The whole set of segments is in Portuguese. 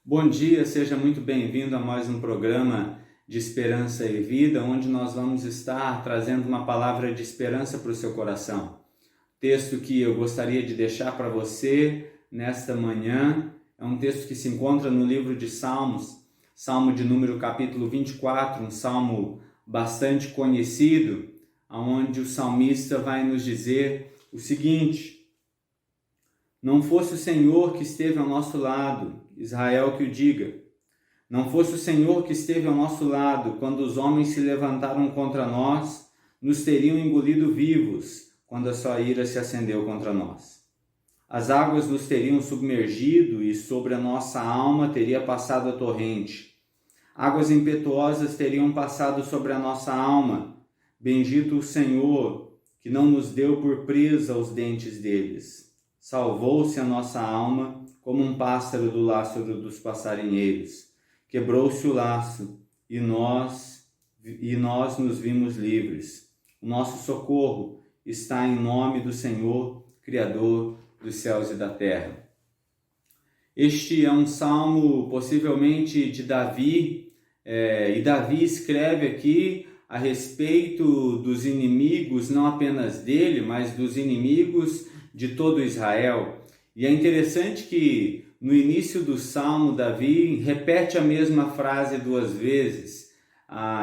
Bom dia, seja muito bem-vindo a mais um programa de Esperança e Vida, onde nós vamos estar trazendo uma palavra de esperança para o seu coração. O texto que eu gostaria de deixar para você nesta manhã é um texto que se encontra no livro de Salmos, Salmo de número capítulo 24, um salmo bastante conhecido, onde o salmista vai nos dizer o seguinte: não fosse o Senhor que esteve ao nosso lado, Israel que o diga. Não fosse o Senhor que esteve ao nosso lado, quando os homens se levantaram contra nós, nos teriam engolido vivos, quando a sua ira se acendeu contra nós. As águas nos teriam submergido e sobre a nossa alma teria passado a torrente. Águas impetuosas teriam passado sobre a nossa alma. Bendito o Senhor, que não nos deu por presa os dentes deles. Salvou-se a nossa alma como um pássaro do laço dos passarinheiros. Quebrou-se o laço e nós nos vimos livres. O nosso socorro está em nome do Senhor, Criador dos céus e da terra. Este é um salmo possivelmente de Davi, e Davi escreve aqui a respeito dos inimigos, não apenas dele, mas dos inimigos de todo Israel. E é interessante que no início do salmo, Davi repete a mesma frase duas vezes.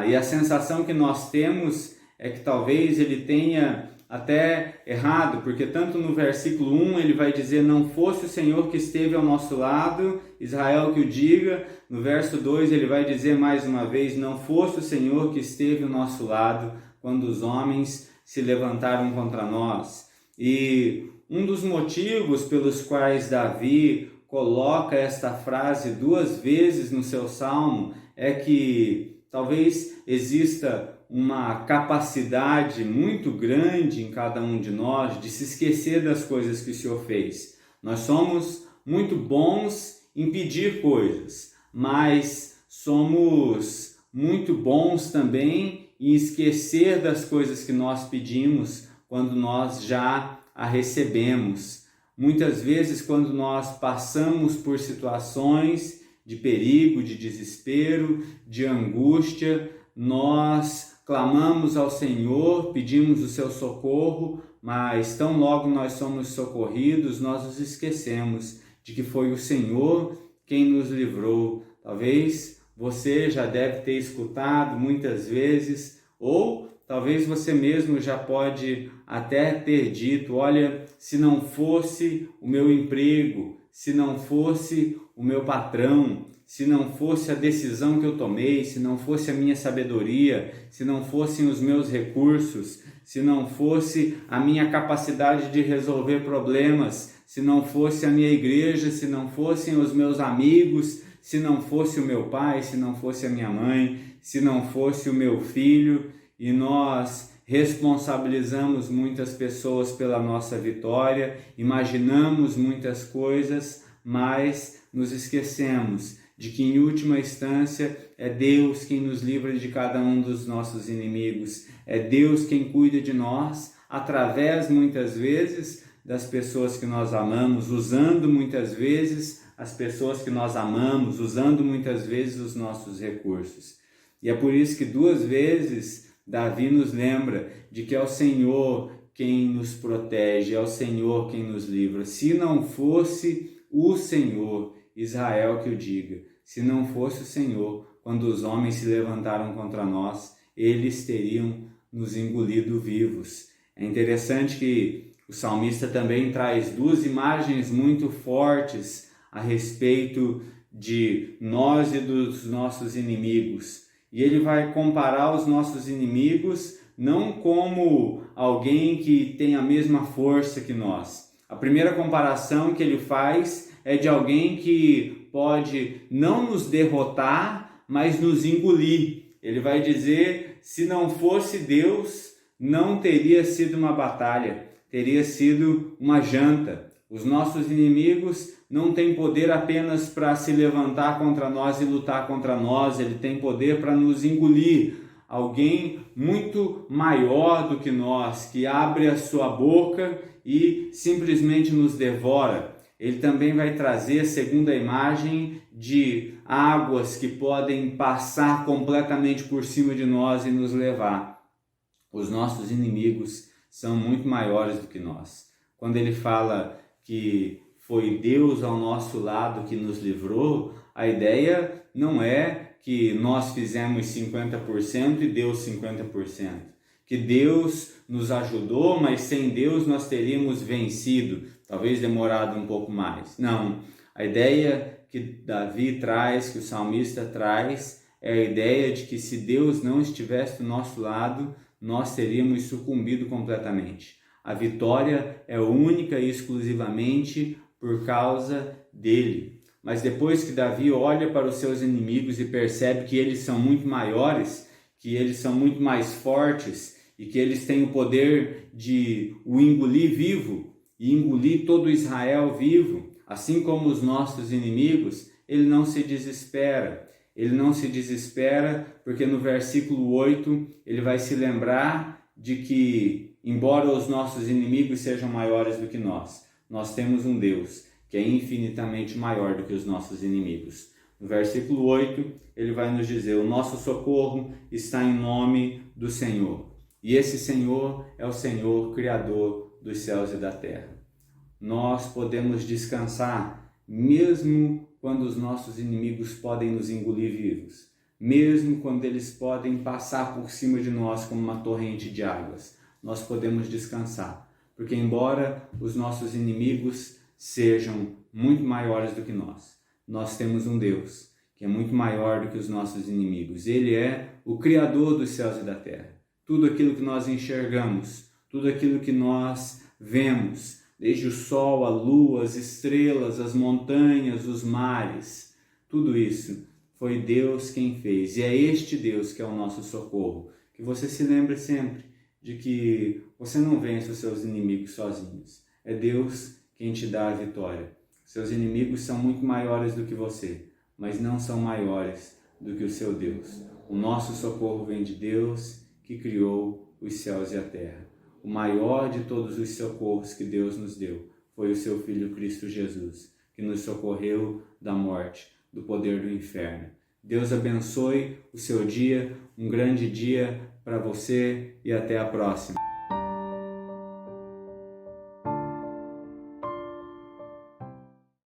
E a sensação que nós temos é que talvez ele tenha até errado, porque tanto no versículo 1 ele vai dizer: não fosse o Senhor que esteve ao nosso lado, Israel que o diga. No verso 2 ele vai dizer mais uma vez: não fosse o Senhor que esteve ao nosso lado, quando os homens se levantaram contra nós. E um dos motivos pelos quais Davi coloca esta frase duas vezes no seu salmo é que talvez exista uma capacidade muito grande em cada um de nós de se esquecer das coisas que o Senhor fez. Nós somos muito bons em pedir coisas, mas somos muito bons também em esquecer das coisas que nós pedimos quando nós já a recebemos. Muitas vezes, quando nós passamos por situações de perigo, de desespero, de angústia, nós clamamos ao Senhor, pedimos o seu socorro, mas tão logo nós somos socorridos, nós nos esquecemos de que foi o Senhor quem nos livrou. Talvez você já deve ter escutado muitas vezes, ou talvez você mesmo já pode até ter dito: olha, se não fosse o meu emprego, se não fosse o meu patrão, se não fosse a decisão que eu tomei, se não fosse a minha sabedoria, se não fossem os meus recursos, se não fosse a minha capacidade de resolver problemas, se não fosse a minha igreja, se não fossem os meus amigos, se não fosse o meu pai, se não fosse a minha mãe, se não fosse o meu filho. E nós responsabilizamos muitas pessoas pela nossa vitória, imaginamos muitas coisas, mas nos esquecemos de que, em última instância, é Deus quem nos livra de cada um dos nossos inimigos. É Deus quem cuida de nós, através, muitas vezes, das pessoas que nós amamos, usando muitas vezes as pessoas que nós amamos, usando muitas vezes os nossos recursos. E é por isso que duas vezes Davi nos lembra de que é o Senhor quem nos protege, é o Senhor quem nos livra. Se não fosse o Senhor, Israel que o diga, se não fosse o Senhor, quando os homens se levantaram contra nós, eles teriam nos engolido vivos. É interessante que o salmista também traz duas imagens muito fortes a respeito de nós e dos nossos inimigos. E ele vai comparar os nossos inimigos não como alguém que tem a mesma força que nós. A primeira comparação que ele faz é de alguém que pode não nos derrotar, mas nos engolir. Ele vai dizer: se não fosse Deus, não teria sido uma batalha, teria sido uma janta. Os nossos inimigos não têm poder apenas para se levantar contra nós e lutar contra nós, ele tem poder para nos engolir. Alguém muito maior do que nós, que abre a sua boca e simplesmente nos devora. ele também vai trazer a segunda imagem de águas que podem passar completamente por cima de nós e nos levar. Os nossos inimigos são muito maiores do que nós. Quando ele fala que foi Deus ao nosso lado que nos livrou, a ideia não é que nós fizemos 50% e Deus 50%. Que Deus nos ajudou, mas sem Deus nós teríamos vencido, talvez demorado um pouco mais. Não, a ideia que Davi traz, que o salmista traz, é a ideia de que se Deus não estivesse do nosso lado, nós teríamos sucumbido completamente. A vitória é única e exclusivamente por causa dele. Mas depois que Davi olha para os seus inimigos e percebe que eles são muito maiores, que eles são muito mais fortes e que eles têm o poder de o engolir vivo e engolir todo Israel vivo, assim como os nossos inimigos, ele não se desespera. Ele não se desespera porque no versículo 8 ele vai se lembrar de que, embora os nossos inimigos sejam maiores do que nós temos um Deus que é infinitamente maior do que os nossos inimigos. No versículo 8, ele vai nos dizer: o nosso socorro está em nome do Senhor. E esse Senhor é o Senhor, Criador dos céus e da terra. Nós podemos descansar, mesmo quando os nossos inimigos podem nos engolir vivos, mesmo quando eles podem passar por cima de nós como uma torrente de águas. Nós podemos descansar, porque embora os nossos inimigos sejam muito maiores do que nós temos um Deus que é muito maior do que os nossos inimigos. Ele é o Criador dos céus e da terra. Tudo aquilo que nós enxergamos, tudo aquilo que nós vemos, desde o sol, a lua, as estrelas, as montanhas, os mares, tudo isso foi Deus quem fez. E é este Deus que é o nosso socorro. Que você se lembre sempre de que você não vence os seus inimigos sozinhos. É Deus quem te dá a vitória. Seus inimigos são muito maiores do que você, mas não são maiores do que o seu Deus. O nosso socorro vem de Deus que criou os céus e a terra. O maior de todos os socorros que Deus nos deu foi o seu Filho Cristo Jesus, que nos socorreu da morte, do poder do inferno. Deus abençoe o seu dia, um grande dia para você e até a próxima.